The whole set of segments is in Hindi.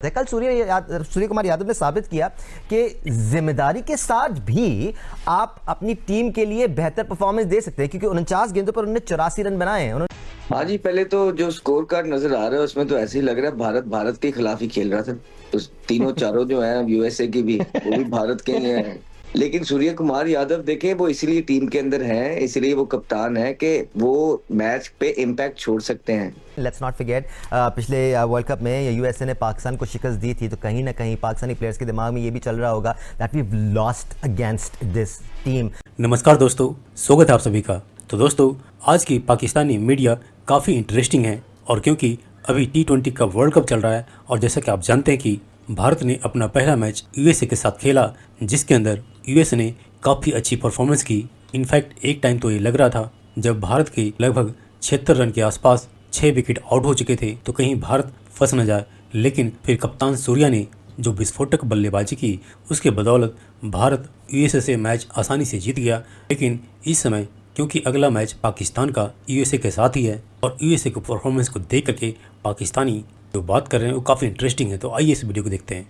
कल सूर्य कुमार यादव ने साबित किया कि जिम्मेदारी के साथ भी आप अपनी टीम के लिए बेहतर परफॉर्मेंस दे सकते हैं, क्योंकि 49 गेंदों पर उन्होंने 84 रन बनाए हैं। हाँ जी, पहले तो जो स्कोर कार्ड नजर आ रहा है उसमें तो ऐसे ही लग रहा है भारत के खिलाफ ही खेल रहा था। तो तीनों चारों जो है यूएसए की भी, वो भी भारत के ही हैं। लेकिन सूर्य कुमार यादव देखें, वो इसीलिए टीम के अंदर हैं, इसलिए वो कप्तान है कि वो मैच पे इम्पैक्ट छोड़ सकते हैं। लेट्स नॉट फॉरगेट, पिछले वर्ल्ड कप में यूएसए ने पाकिस्तान को शिकस्त दी थी, तो कहीं ना कहीं पाकिस्तानी प्लेयर्स के दिमाग में ये भी चल रहा होगा that we lost against this team. नमस्कार दोस्तों, स्वागत है आप सभी का। तो दोस्तों, आज की पाकिस्तानी मीडिया काफ़ी इंटरेस्टिंग है, और क्योंकि अभी T20 का वर्ल्ड कप चल रहा है, और जैसा कि आप जानते हैं कि भारत ने अपना पहला मैच यूएसए के साथ खेला, जिसके अंदर यूएसए ने काफ़ी अच्छी परफॉर्मेंस की। इनफैक्ट एक टाइम तो ये लग रहा था जब भारत के लगभग 76 रन के आसपास 6 विकेट आउट हो चुके थे तो कहीं भारत फंस न जाए, लेकिन फिर कप्तान सूर्या ने जो विस्फोटक बल्लेबाजी की, उसके बदौलत भारत यूएसए से मैच आसानी से जीत गया। लेकिन इस समय क्योंकि अगला मैच पाकिस्तान का यूएसए के साथ ही है, और यूएसए के परफॉर्मेंस को देख करके पाकिस्तानी जो बात कर रहे हैं वो काफ़ी इंटरेस्टिंग है। तो आइए इस वीडियो को देखते हैं।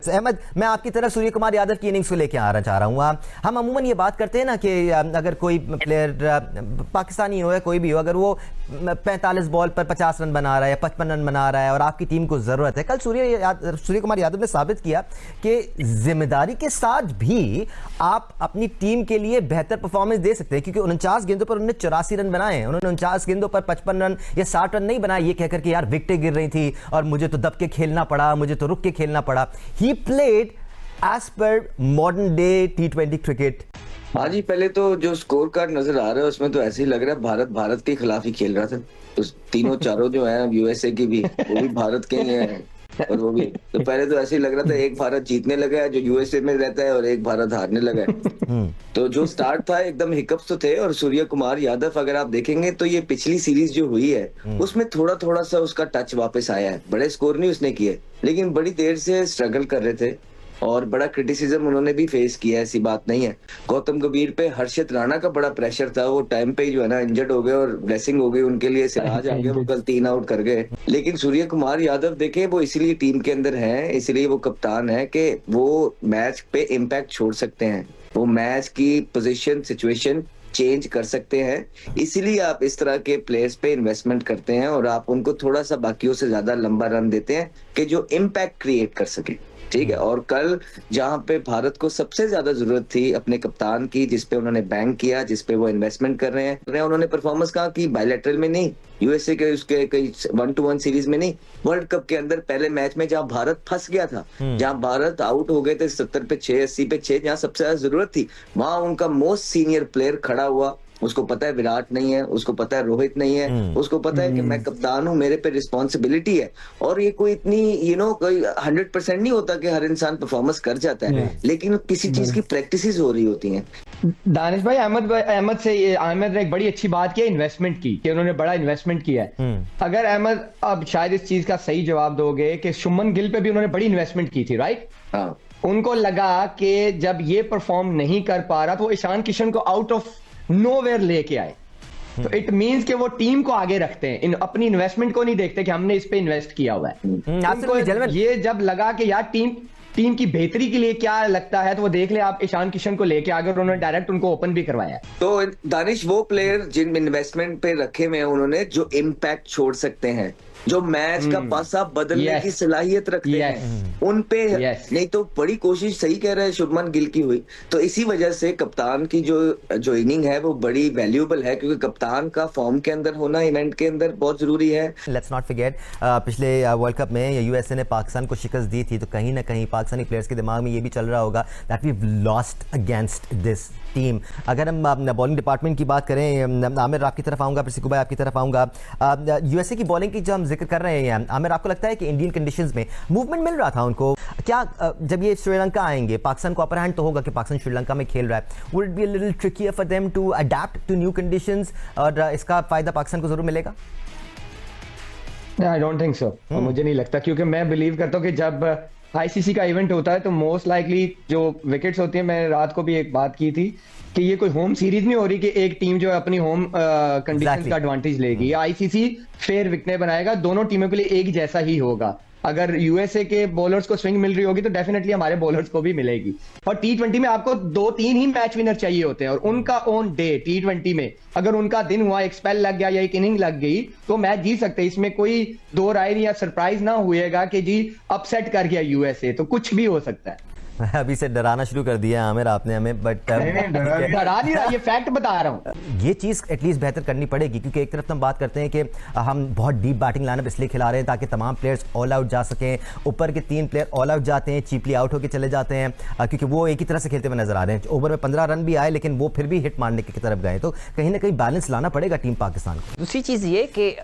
अहमद, मैं आपकी तरफ सूर्य कुमार यादव की इनिंग्स को लेकर आना चाह रहा हूँ। हम अमूमन ये बात करते हैं ना कि अगर कोई प्लेयर पाकिस्तानी हो या कोई भी हो, अगर वो 45 बॉल पर 50 रन बना रहा है या 55 रन बना रहा है और आपकी टीम को ज़रूरत है, कल सूर्य कुमार यादव ने साबित किया कि जिम्मेदारी के साथ भी आप अपनी टीम के लिए बेहतर परफॉर्मेंस दे सकते हैं, क्योंकि 49 गेंदों पर उन्होंने 84 रन बनाए हैं। उन्होंने 49 गेंदों पर 55 रन या 60 रन नहीं बनाए ये कहकर कि यार विकेटें गिर रही थी और मुझे तो दब के खेलना पड़ा, मुझे तो रुक के खेलना पड़ा। ही played as per modern day T20 cricket। हाँ जी, पहले तो जो स्कोर कार्ड नजर आ रहा है उसमें तो ऐसे ही लग रहा है भारत के खिलाफ ही खेल रहा था। तो तीनों चारों जो है यूएसए की भी, वो भी भारत के ही हैं। और वो भी तो पहले तो ऐसे ही लग रहा था, एक भारत जीतने लगा है जो यूएसए में रहता है और एक भारत हारने लगा है। तो जो स्टार्ट था एकदम हिकअप्स तो थे, और सूर्य कुमार यादव अगर आप देखेंगे तो ये पिछली सीरीज जो हुई है उसमें थोड़ा थोड़ा सा उसका टच वापस आया है। बड़े स्कोर नहीं उसने किए, लेकिन बड़ी देर से स्ट्रगल कर रहे थे और बड़ा क्रिटिसिज्म उन्होंने भी फेस किया, ऐसी बात नहीं है। गौतम गंभीर पे हर्षित राणा का बड़ा प्रेशर था, वो टाइम पे जो है ना इंजर्ड हो गए और ब्लेसिंग हो गई उनके लिए, सिराज आ गए, वो कल 3 आउट कर गए। लेकिन सूर्य कुमार यादव देखें, वो इसीलिए टीम के अंदर हैं, इसलिए वो कप्तान है कि वो मैच पे इम्पैक्ट छोड़ सकते हैं, वो मैच की पोजीशन सिचुएशन चेंज कर सकते हैं। इसीलिए आप इस तरह के प्लेयर्स पे इन्वेस्टमेंट करते हैं और आप उनको थोड़ा सा बाकियों से ज्यादा लंबा रन देते हैं कि जो इम्पैक्ट क्रिएट कर सके। ठीक है। और कल जहां पे भारत को सबसे ज्यादा जरूरत थी अपने कप्तान की, जिसपे उन्होंने बैंक किया, जिसपे वो इन्वेस्टमेंट कर रहे हैं, उन्होंने परफॉर्मेंस कहा कि बायलैटरल में नहीं, यूएसए के उसके कई 1-1 सीरीज में नहीं, वर्ल्ड कप के अंदर पहले मैच में जहां भारत फंस गया था, जहां भारत आउट हो गए थे 70 पे 6, 80 पे 6, जहां सबसे ज्यादा जरूरत थी, वहां उनका मोस्ट सीनियर प्लेयर खड़ा हुआ। उसको पता है विराट नहीं है, उसको पता है रोहित नहीं है, उसको पता है कि मैं कप्तान हूं, मेरे पे रिस्पॉन्सिबिलिटी है। और ये कोई इतनी कोई 100% नहीं होता कि हर इंसान परफॉर्मेंस कर जाता है, लेकिन किसी चीज की प्रैक्टिसेस हो रही होती हैं। दानिश भाई, अहमद ने एक बड़ी अच्छी बात की इन्वेस्टमेंट की, कि उन्होंने बड़ा इन्वेस्टमेंट किया है। अगर अहमद अब शायद इस चीज का सही जवाब दोगे कि शुभमन गिल पे भी उन्होंने बड़ी इन्वेस्टमेंट की थी, राइट? हाँ। उनको लगा कि जब ये परफॉर्म नहीं कर पा रहा तो ईशान किशन को आउट ऑफ नोवेयर लेके आए। तो इट मींस कि वो टीम को आगे रखते हैं, अपनी इन्वेस्टमेंट को नहीं देखते कि हमने इस पे इन्वेस्ट किया हुआ है। ये जब लगा कि यार टीम की बेहतरी के लिए क्या लगता है, तो वो देख ले आप ईशान किशन को लेके आगे, और उन्होंने डायरेक्ट उनको ओपन भी करवाया। तो दानिश, वो प्लेयर जिन इन्वेस्टमेंट पे रखे हुए हैं उन्होंने, जो इम्पैक्ट छोड़ सकते हैं, जो मैच का पासा बदलने की सलाहियत रखते हैं, उन पे नहीं तो बड़ी कोशिश, सही कह रहे हैं, शुभमन गिल की हुई। तो इसी वजह से कप्तान की जो इनिंग है वो बड़ी वैल्यूएबल है, क्योंकि कप्तान का फॉर्म के अंदर होना इवेंट के अंदर बहुत जरूरी है। लेट्स नॉट फॉरगेट, पिछले वर्ल्ड कप में यूएसए ने पाकिस्तान को शिकस्त दी थी, तो कहीं ना कहीं पाकिस्तानी प्लेयर्स के दिमाग में ये भी चल रहा होगा that we lost against this team. अगर हम बॉलिंग डिपार्टमेंट की बात करें, आमिर आपकी तरफ आऊँगा, फिर सिकू भाई आपकी तरफ आऊँगा। यूएसए की बॉलिंग की जो हम जिक्र कर रहे हैं, आमिर आपको लगता है कि इंडियन कंडीशंस में मूवमेंट मिल रहा था उनको क्या? जब ये श्रीलंका आएंगे, पाकिस्तान को अपर हैंड तो होगा कि पाकिस्तान श्रीलंका में खेल रहा है, would it be a little trickier for them to adapt to new conditions, और इसका फायदा पाकिस्तान को जरूर मिलेगा? आई डोंट थिंक सो, मुझे नहीं लगता, क्योंकि मैं बिलीव करता हूँ कि जब आईसीसी का इवेंट होता है तो मोस्ट लाइकली जो विकेट्स होती है, मैंने रात को भी एक बात की थी कि ये कोई होम सीरीज नहीं हो रही कि एक टीम जो है अपनी होम कंडीशन का एडवांटेज लेगी। आईसीसी फेयर विकेट बनाएगा, दोनों टीमों के लिए एक जैसा ही होगा। अगर यूएसए के बॉलर्स को स्विंग मिल रही होगी तो डेफिनेटली हमारे बॉलर्स को भी मिलेगी। और टी20 में आपको 2-3 ही मैच विनर चाहिए होते हैं, और उनका ऑन डे टी20 में अगर उनका दिन हुआ, एक स्पेल लग गया या एक इनिंग लग गई, तो मैच जीत सकते हैं। इसमें कोई दो राय या सरप्राइज ना हुएगा कि जी अपसेट कर गया यूएसए, तो कुछ भी हो सकता है। अभी से डराना शुरू कर दिया है आमिर आपने हमें, बट डरा नहीं रहा, ये फैक्ट बता रहा हूँ। ये चीज़ एटलीस्ट बेहतर करनी पड़ेगी, क्योंकि एक तरफ हम बात करते हैं कि हम बहुत डीप बैटिंग लाइनअप इसलिए खिला रहे हैं ताकि तमाम प्लेयर्स ऑल आउट जा सकें। ऊपर के 3 प्लेयर ऑल आउट जाते हैं, चीपली आउट होकर चले जाते हैं, क्योंकि वो एक ही तरह से खेलते हुए नजर आ रहे हैं। ओवर में 15 रन भी आए लेकिन वो फिर भी हिट मारने की तरफ गए, तो कहीं ना कहीं बैलेंस लाना पड़ेगा टीम पाकिस्तान को। दूसरी चीज़ ये कि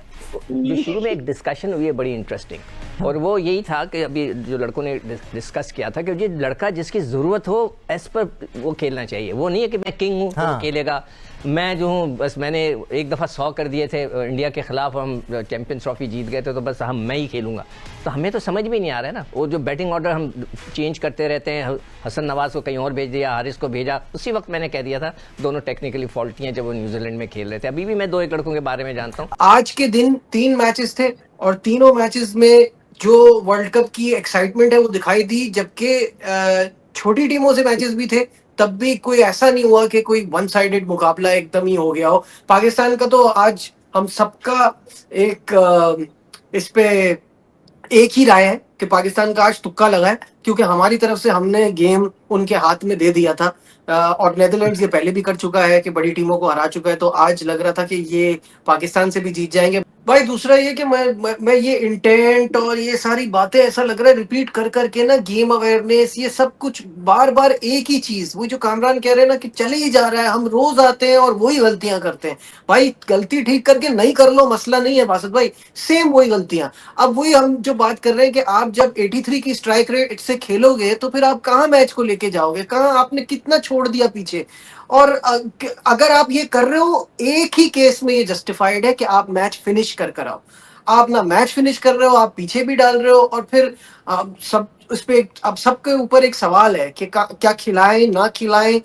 जो शुरू में एक डिस्कशन हुई है बड़ी इंटरेस्टिंग, और वो यही था कि अभी जो लड़कों ने डिस्कस किया था कि ये लड़का जिसकी ज़रूरत हो एज पर वो खेलना चाहिए। वो नहीं है कि मैं किंग हूँ तो खेलेगा, मैं जो हूँ बस मैंने एक दफ़ा 100 कर दिए थे इंडिया के ख़िलाफ़, हम चैंपियंस ट्रॉफी जीत गए थे तो बस मैं ही खेलूँगा। तो हमें तो समझ में नहीं आ रहा है ना, वो जो बैटिंग ऑर्डर हम चेंज करते रहते हैं, हसन नवाज को कहीं और भेज दिया, हारिस को भेजा। उसी वक्त मैंने कह दिया था दोनों टेक्निकली फॉल्टी हैं जब वो न्यूजीलैंड में खेल रहे थे। अभी भी मैं 2-1 लड़कों के बारे में जानता हूँ। आज के दिन 3 मैचेस थे और तीनों मैचेस में जो वर्ल्ड कप की एक्साइटमेंट है वो दिखाई दी, जबकि छोटी टीमों से मैचेस भी थे, तब भी कोई ऐसा नहीं हुआ कि कोई वन साइडेड मुकाबला एकदम ही हो गया हो। पाकिस्तान का तो आज हम सबका इस पे एक ही राय है कि पाकिस्तान का आज तुक्का लगा है, क्योंकि हमारी तरफ से हमने गेम उनके हाथ में दे दिया था। और नेदरलैंड्स ये पहले भी कर चुका है कि बड़ी टीमों को हरा चुका है, तो आज लग रहा था कि ये पाकिस्तान से भी जीत जाएंगे। भाई दूसरा ये कि मैं ये इंटेंट और ये सारी बातें ऐसा लग रहा है रिपीट कर करके ना, गेम अवेयरनेस, ये सब कुछ बार बार एक ही चीज, वो जो कामरान कह रहे हैं ना कि चले ही जा रहा है, हम रोज आते हैं और वही गलतियां करते हैं। भाई गलती ठीक करके नहीं कर लो, मसला नहीं है बासत भाई, सेम वही गलतियां। अब वही हम जो बात कर रहे हैं कि आप जब 83 की स्ट्राइक रेट से खेलोगे तो फिर आप कहाँ मैच को लेके जाओगे, कहाँ आपने कितना छोड़ दिया पीछे। और अगर आप ये कर रहे हो, एक ही केस में ये जस्टिफाइड है कि आप मैच फिनिश कर आओ। आप ना मैच फिनिश कर रहे हो, आप पीछे भी डाल रहे हो, और फिर सब उस पे अब सबके ऊपर एक सवाल है कि क्या खिलाएं ना खिलाएं।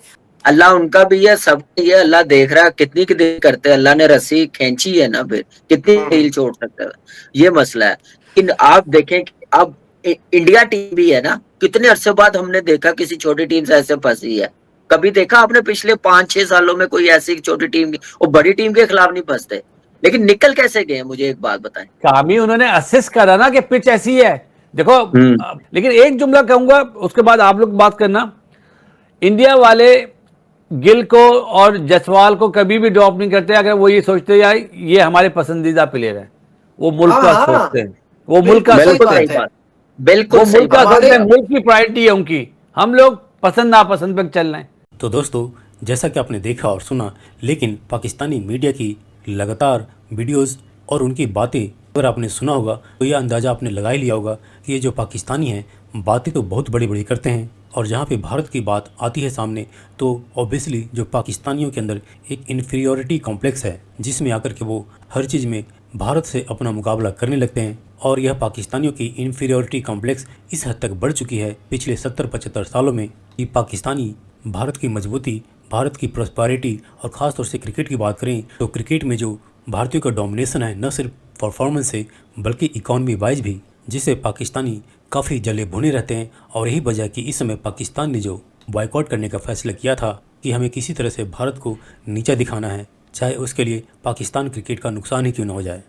अल्लाह उनका भी है, सब ये अल्लाह देख रहा है कितनी देर करते हैं। अल्लाह ने रस्सी खींची है ना, फिर कितनी ढील छोड़ सकता है, ये मसला है। लेकिन आप देखें कि अब इंडिया टीम भी है ना, कितने अरसे बाद हमने देखा किसी छोटी टीम से ऐसे फंसी है। कभी देखा आपने पिछले 5-6 सालों में कोई ऐसी छोटी टीम और बड़ी टीम के खिलाफ नहीं फंसते, लेकिन निकल कैसे गए? मुझे एक बात बताएं। कामी उन्होंने असिस्ट करा ना कि पिच ऐसी है, देखो। लेकिन एक जुमला कहूंगा, उसके बाद आप लोग बात करना। इंडिया वाले गिल को और जसवाल को कभी भी ड्रॉप नहीं करते अगर वो ये सोचते यार ये हमारे पसंदीदा प्लेयर है। वो मुल्क का सोचते हैं, वो मुल्क का सोचते हैं, बिल्कुल वो मुल्क का सोचते हैं, मुल्क की प्रायोरिटी है उनकी। हम लोग पसंद नापसंद पर चल रहे हैं। तो दोस्तों, जैसा कि आपने देखा और सुना, लेकिन पाकिस्तानी मीडिया की लगातार वीडियोस और उनकी बातें अगर आपने सुना होगा तो यह अंदाज़ा आपने लगा ही लिया होगा कि ये जो पाकिस्तानी हैं बातें तो बहुत बड़ी बड़ी करते हैं, और जहाँ पे भारत की बात आती है सामने तो ऑब्वियसली जो पाकिस्तानियों के अंदर एक इन्फीरियॉरिटी कॉम्प्लेक्स है, जिसमें आकर के वो हर चीज़ में भारत से अपना मुकाबला करने लगते हैं। और यह पाकिस्तानियों की इन्फीरियॉरिटी कॉम्प्लेक्स इस हद तक बढ़ चुकी है पिछले 70-75 सालों में कि पाकिस्तानी भारत की मजबूती, भारत की प्रॉस्पेरिटी और ख़ास तौर से क्रिकेट की बात करें तो क्रिकेट में जो भारतीयों का डोमिनेशन है, न सिर्फ परफॉर्मेंस से बल्कि इकॉनमी वाइज भी, जिससे पाकिस्तानी काफ़ी जले भुने रहते हैं। और यही वजह कि इस समय पाकिस्तान ने जो बॉयकॉट करने का फैसला किया था कि हमें किसी तरह से भारत को नीचा दिखाना है, चाहे उसके लिए पाकिस्तान क्रिकेट का नुकसान ही क्यों न हो जाए।